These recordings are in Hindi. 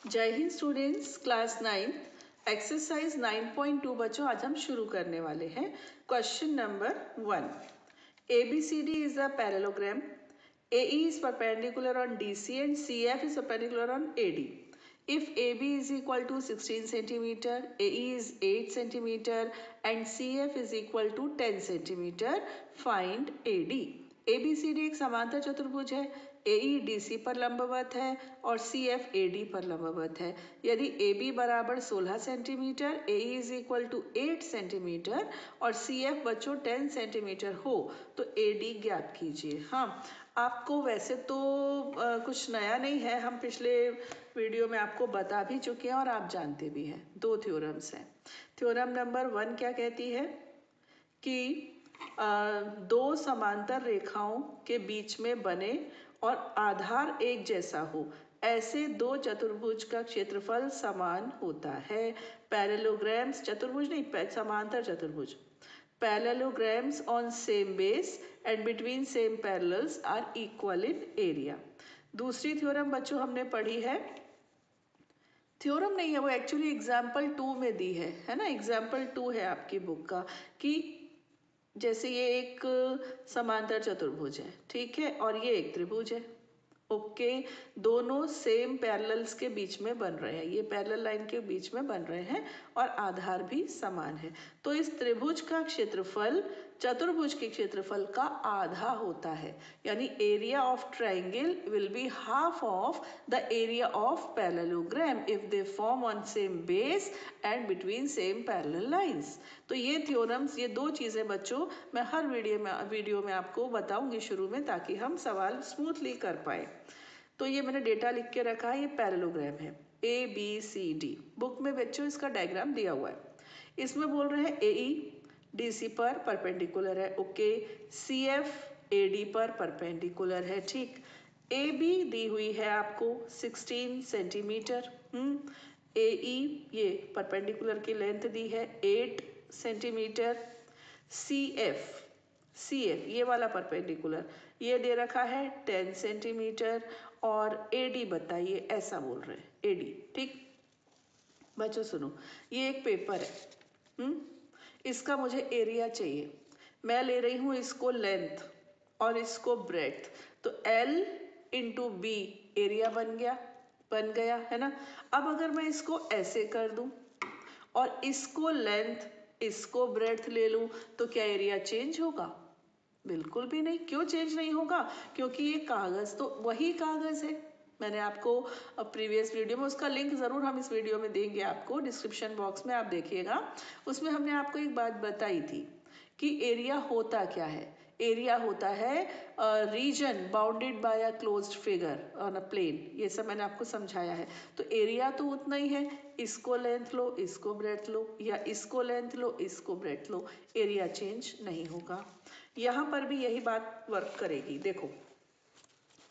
जय हिंद स्टूडेंट्स, क्लास 9 एक्सरसाइज 9.2 बच्चों आज हम शुरू करने वाले हैं। Question number 1, ABCD is a parallelogram. AE is perpendicular on DC and CF is perpendicular on AD. If AB is equal to 16 centimeter, AE is 8 centimeter and CF is equal to 10 centimeter, find AD. ABCD एक समांतर चतुर्भुज है, AE DC पर लंबवत है और CF AD पर लंबवत है। यदि AB बराबर 16 centimetre, AE is equal to 8 centimetre और CF बच्चों 10 सेंटीमीटर हो तो AD ज्ञात कीजिए। हाँ, आपको वैसे तो कुछ नया नहीं है, हम पिछले वीडियो में आपको बता भी चुके हैं और आप जानते भी हैं। दो थ्योरम्स हैं। थ्योरम नंबर 1 क्या कहती है कि दो समांतर रेखाओं के बीच में बने और आधार एक जैसा हो ऐसे दो चतुर्भुज का क्षेत्रफल समान होता है। पैरेललोग्राम्स, चतुर्भुज नहीं, समांतर चतुर्भुज, parallelograms on same base and between same parallels are equal in area. दूसरी थ्योरम बच्चों हमने पढ़ी है, थ्योरम नहीं है वो, एक्चुअली एग्जाम्पल 2 में दी है ना, एग्जाम्पल 2 है आपकी बुक का, कि जैसे ये एक समांतर चतुर्भुज है, ठीक है, और ये एक त्रिभुज है। ओके, दोनों सेम पैरेलल्स के बीच में बन रहे हैं, ये पैरेलल लाइन के बीच में बन रहे हैं और आधार भी समान है। तो इस त्रिभुज का क्षेत्रफल चतुर्भुज के क्षेत्रफल का आधा होता है, यानी area of triangle will be half of the area of parallelogram if they form on same base and between same parallel lines. तो ये थ्योरम्स, ये दो चीज़ें बच्चों मैं हर वीडियो में आपको बताऊंगी शुरू में, ताकि हम सवाल स्मूथली कर पाए। तो ये मैंने डेटा लिख के रखा है, ये पैरेललोग्राम है ABCD। बुक में बच्चों इसका डायग्राम दिया हुआ है। इसमें बोल रहे हैं AE DC पर परपेंडिकुलर है, ओके, CF AD पर परपेंडिकुलर है, ठीक। AB दी हुई है आपको 16 सेंटीमीटर, AE ये परपेंडिकुलर की लेंथ दी है 8 सेंटीमीटर, CF ये वाला परपेंडिकुलर ये दे रखा है 10 सेंटीमीटर और AD बताइए, ऐसा बोल रहे हैं AD, ठीक। बच्चों सुनो, ये एक पेपर है, इसका मुझे एरिया चाहिए। मैं ले रही हूँ इसको लेंथ और इसको ब्रेड्थ, तो L इंटू B एरिया बन गया है ना। अब अगर मैं इसको ऐसे कर दूं और इसको लेंथ इसको ब्रेड्थ ले लूं तो क्या एरिया चेंज होगा? बिल्कुल भी नहीं। क्यों चेंज नहीं होगा? क्योंकि ये कागज तो वही कागज है। मैंने आपको प्रीवियस वीडियो में, उसका लिंक ज़रूर हम इस वीडियो में देंगे आपको, डिस्क्रिप्शन बॉक्स में आप देखिएगा। उसमें हमने आपको एक बात बताई थी कि एरिया होता क्या है। एरिया होता है region bounded by a closed figure on a plane, ये सब मैंने आपको समझाया है। तो एरिया तो उतना ही है, इसको लेंथ लो इसको ब्रेड्थ लो, या इसको लेंथ लो इसको ब्रेड्थ लो, एरिया चेंज नहीं होगा। यहाँ पर भी यही बात वर्क करेगी। देखो,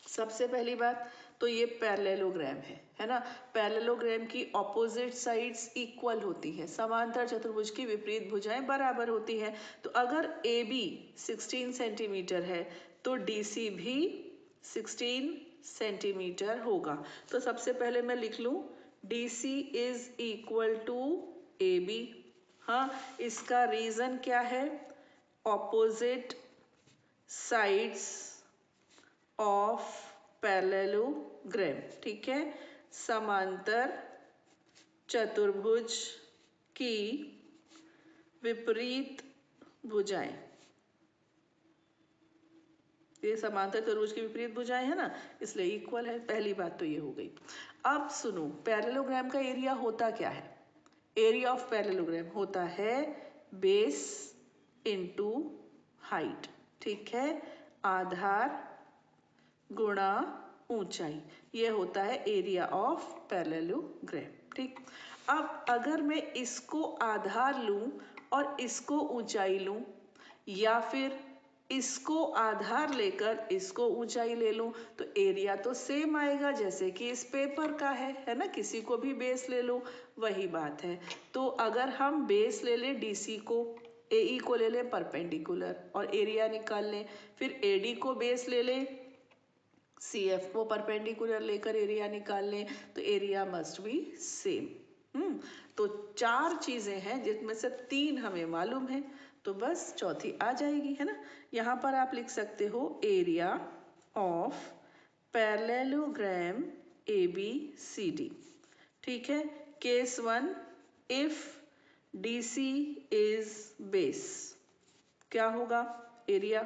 सबसे पहली बात तो ये पैरेललोग्राम है ना। पैरेललोग्राम की ऑपोजिट साइड्स इक्वल होती है, समांतर चतुर्भुज की विपरीत भुजाएं बराबर होती हैं। तो अगर AB 16 सेंटीमीटर है तो DC भी 16 सेंटीमीटर होगा। तो सबसे पहले मैं लिख लूँ DC is equal to AB। हाँ, इसका रीजन क्या है? ऑपोजिट साइड्स ऑफ पैरेललोग्राम, ठीक है, समांतर चतुर्भुज की विपरीत भुजाएं, ये समांतर चतुर्भुज की विपरीत भुजाएं है ना, इसलिए इक्वल है। पहली बात तो ये हो गई। अब सुनो, पैरेललोग्राम का एरिया होता क्या है? एरिया ऑफ पैरेललोग्राम होता है बेस इनटू हाइट, ठीक है, आधार गुणा ऊंचाई, ये होता है एरिया ऑफ पैरेललोग्राम, ठीक। अब अगर मैं इसको आधार लूं और इसको ऊंचाई लूं, या फिर इसको आधार लेकर इसको ऊंचाई ले लूं, तो एरिया तो सेम आएगा जैसे कि इस पेपर का है ना। किसी को भी बेस ले लो, वही बात है। तो अगर हम बेस ले लें DC को, AE को ले लें परपेंडिकुलर और एरिया निकाल लें, फिर AD को बेस ले लें, CF को परपेंडिकुलर लेकर एरिया निकाल लें तो एरिया मस्ट बी सेम। तो 4 चीजें हैं जिसमें से 3 हमें मालूम है, तो बस चौथी आ जाएगी, है ना। यहाँ पर आप लिख सकते हो एरिया ऑफ पैरेललोग्राम ABCD। ठीक है। Case 1, if DC is base, क्या होगा एरिया?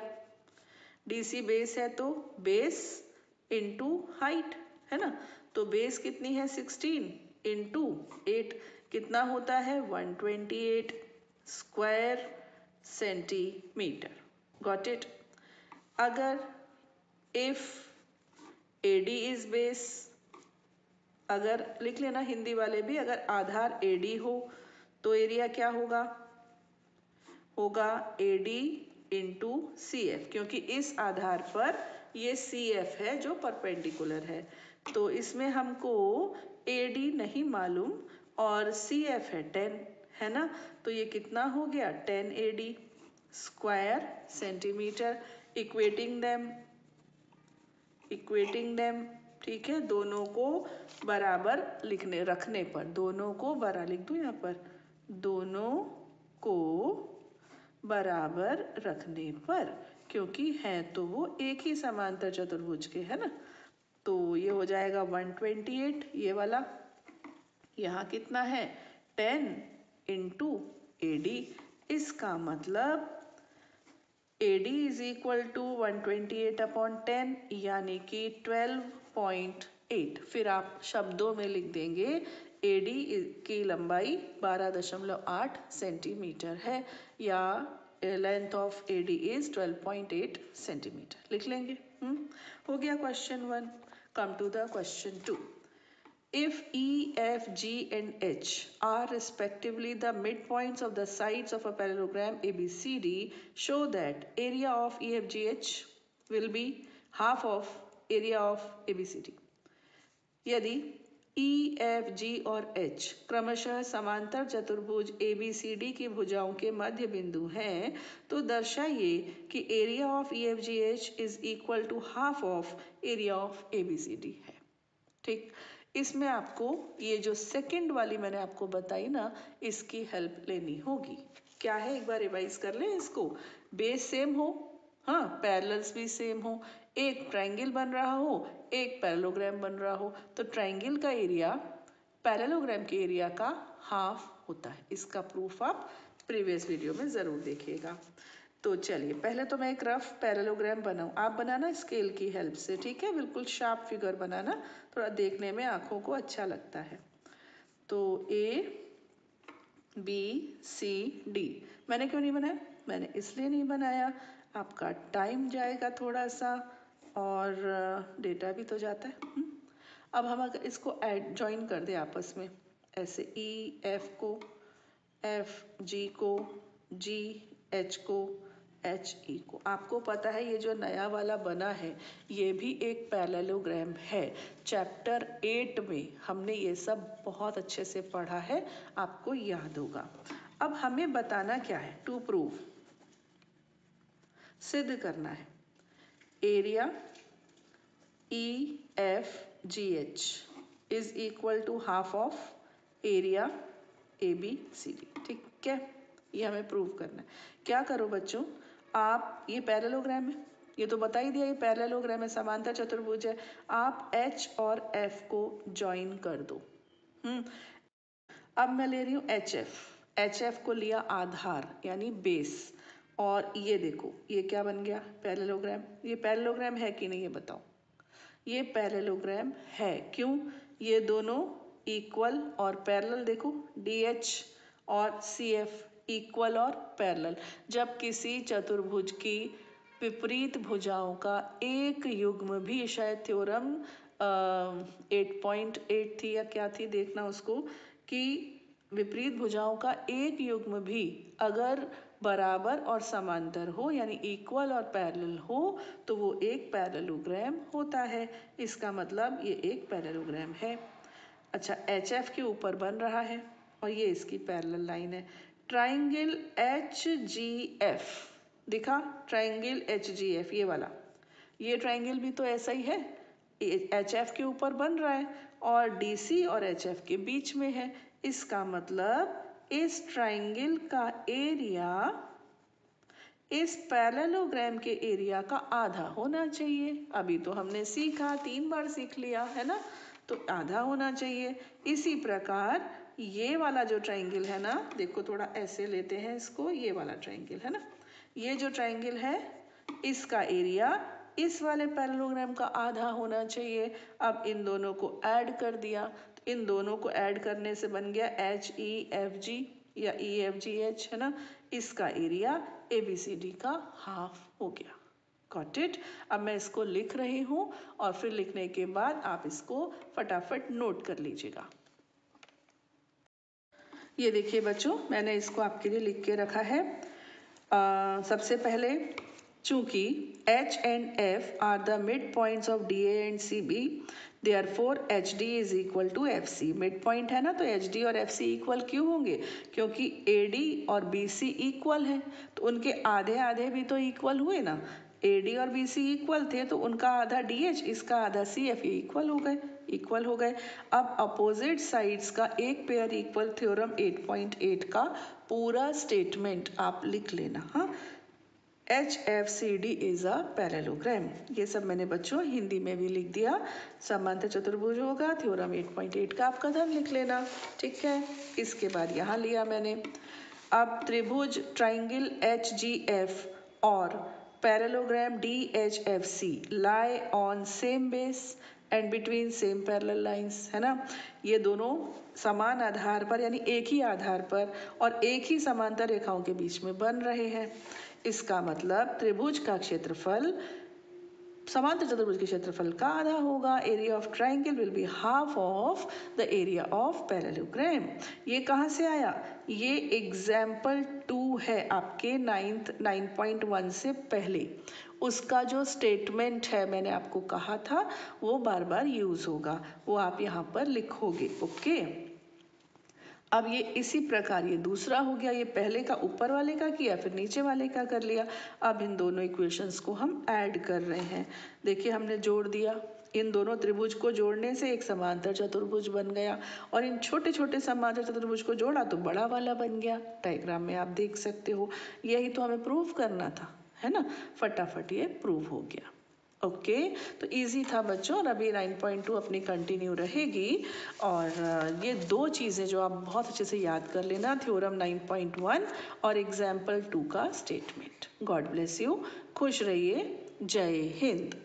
DC बेस है तो बेस इंटू हाइट, है ना। तो बेस कितनी है 16 इंटू 8, कितना होता है 128 स्क्वायर सेंटीमीटर। Got it. अगर इफ AD इज बेस, अगर लिख लेना हिंदी वाले भी, अगर आधार AD हो तो एरिया क्या होगा? होगा AD इंटू CF, क्योंकि इस आधार पर ये CF है जो परपेंडिकुलर है। तो इसमें हमको AD नहीं मालूम और CF है 10, है ना। तो ये कितना हो गया 10 AD square centimetre. Equating them, ठीक है। दोनों को बराबर रखने पर, दोनों को बराबर लिख दूं यहाँ पर, दोनों को बराबर रखने पर, क्योंकि हैं तो वो एक ही समांतर चतुर्भुज के, है ना। तो ये हो जाएगा 128, ये वाला। यहाँ कितना है 10 इंटू AD, इसका मतलब AD इज इक्वल टू 128/10 यानी कि 12.8। फिर आप शब्दों में लिख देंगे AD की लंबाई 12.8 सेंटीमीटर है, या length of AD is 12.8 centimetre लिख लेंगे। हो गया question 1। Come to the question 2। If E, F, G and H are respectively the midpoints of the sides of a parallelogram ABCD, show that area of EFGH will be half of area of ABCD. यदि E, F, G और H क्रमशः समांतर चतुर्भुज ABCD की भुजाओं के मध्य बिंदु हैं, तो दर्शाइए कि area of EFGH is equal to half of area of ABCD है। ठीक। इसमें आपको ये जो सेकंड वाली मैंने आपको बताई ना, इसकी हेल्प लेनी होगी। क्या है एक बार रिवाइज कर लें इसको। बेस सेम हो, हाँ, पैरेलल्स भी सेम हो, एक ट्रायंगल बन रहा हो, एक पैरेललोग्राम बन रहा हो, तो ट्रायंगल का एरिया पैरेललोग्राम के एरिया का हाफ होता है। इसका प्रूफ आप प्रीवियस वीडियो में जरूर देखिएगा। तो चलिए पहले तो मैं एक रफ पैरेललोग्राम बनाऊं, आप बनाना स्केल की हेल्प से, ठीक है। बिल्कुल शार्प फिगर बनाना, थोड़ा देखने में आंखों को अच्छा लगता है। तो ABCD मैंने क्यों नहीं बनाया? मैंने इसलिए नहीं बनाया, आपका टाइम जाएगा थोड़ा सा और डेटा भी तो जाता है। अब हम अगर इसको ऐड जॉइन कर दें आपस में, ऐसे EF को, FG को, GH को, HE को, आपको पता है ये जो नया वाला बना है ये भी एक पैरेललोग्राम है। चैप्टर 8 में हमने ये सब बहुत अच्छे से पढ़ा है, आपको याद होगा। अब हमें बताना क्या है, टू प्रूव, सिद्ध करना है area EFGH is equal to half of area ABCD। ठीक है, ये हमें प्रूव करना है। क्या करो बच्चों, आप ये पैरेललोग्राम है, ये तो बता ही दिया ये पैरेललोग्राम है, समांतर चतुर्भुज है। आप H और F को ज्वाइन कर दो। अब मैं ले रही हूँ HF को लिया आधार यानी बेस, और ये देखो ये क्या बन गया पैरेललोग्राम। ये पैरेललोग्राम है कि नहीं ये बताओ। ये पैरेललोग्राम है, क्यों? ये दोनों इक्वल और पैरेलल, देखो DH और CF इक्वल और पैरेलल। जब किसी चतुर्भुज की विपरीत भुजाओं का एक युग्म भी, शायद थ्योरम 8.8 थी या क्या थी, देखना उसको, कि विपरीत भुजाओं का एक युग्म भी अगर बराबर और समांतर हो यानी इक्वल और पैरेलल हो तो वो एक पैरेललोग्राम होता है। इसका मतलब ये एक पैरेललोग्राम है। अच्छा, HF के ऊपर बन रहा है और ये इसकी पैरेलल लाइन है। ट्राइंगल HGF दिखा, ट्राइंगल HGF ये वाला, ये ट्राइंगल भी तो ऐसा ही है, HF के ऊपर बन रहा है और DC और HF के बीच में है। इसका मतलब इस ट्राइंगल का एरिया इस पैरेललोग्राम के एरिया का आधा होना चाहिए। अभी तो हमने सीखा, 3 बार सीख लिया है ना, तो आधा होना चाहिए। इसी प्रकार ये वाला जो ट्राइंगल है ना, देखो थोड़ा ऐसे लेते हैं इसको, ये वाला ट्राइंगल है ना, ये जो ट्राइंगल है इसका एरिया इस वाले पैरेललोग्राम का आधा होना चाहिए। अब इन दोनों को ऐड कर दिया, तो इन दोनों को ऐड करने से बन गया HEFG या EFGH है ना, इसका एरिया ABCD का हाफ हो गया। Got it. अब मैं इसको लिख रही हूँ और फिर लिखने के बाद आप इसको फटाफट नोट कर लीजिएगा। ये देखिए बच्चों, मैंने इसको आपके लिए लिख के रखा है। सबसे पहले चूंकि H and F are the midpoints of DA and CB, therefore HD is equal to FC। Mid point है ना, तो HD और FC इक्वल क्यों होंगे? क्योंकि AD और BC इक्वल है, तो उनके आधे आधे भी तो इक्वल हुए ना। AD और BC इक्वल थे तो उनका आधा DH, इसका आधा CF, ये इक्वल हो गए। अब अपोजिट साइड्स का एक पेयर इक्वल थ्योरम 8.8 का पूरा स्टेटमेंट आप लिख लेना। हाँ, HFCD इज अ पैरेललोग्राम। ये सब मैंने बच्चों हिंदी में भी लिख दिया। समांतर चतुर्भुज होगा, थ्योरम 8.8 का आप कदम लिख लेना, ठीक है। इसके बाद यहाँ लिया मैंने। अब त्रिभुज ट्राइंगल HGF और parallelogram DHFC lie on same base and between same parallel lines, है ना। ये दोनों समान आधार पर यानी एक ही आधार पर और एक ही समांतर रेखाओं के बीच में बन रहे हैं। इसका मतलब त्रिभुज का क्षेत्रफल समांतर चतुर्भुज के क्षेत्रफल का आधा होगा। Area of triangle will be half of the area of parallelogram. ये कहाँ से आया? ये एग्जाम्पल 2 है आपके 9.1 से पहले। उसका जो स्टेटमेंट है मैंने आपको कहा था वो बार बार यूज होगा, वो आप यहाँ पर लिखोगे। ओके, अब ये इसी प्रकार ये दूसरा हो गया। ये पहले का ऊपर वाले का किया, फिर नीचे वाले का कर लिया। अब इन दोनों इक्वेशंस को हम ऐड कर रहे हैं। देखिए हमने जोड़ दिया, इन दोनों त्रिभुज को जोड़ने से एक समांतर चतुर्भुज बन गया और इन छोटे छोटे समांतर चतुर्भुज को जोड़ा तो बड़ा वाला बन गया। डायग्राम में आप देख सकते हो, यही तो हमें प्रूव करना था, है ना। फटाफट ये प्रूव हो गया। ओके, तो इजी था बच्चों। और अभी 9.2 अपनी कंटिन्यू रहेगी। और ये दो चीज़ें जो आप बहुत अच्छे से याद कर लेना, थ्योरम 9.1 और एग्जाम्पल 2 का स्टेटमेंट। गॉड ब्लेस यू, खुश रहिए, जय हिंद।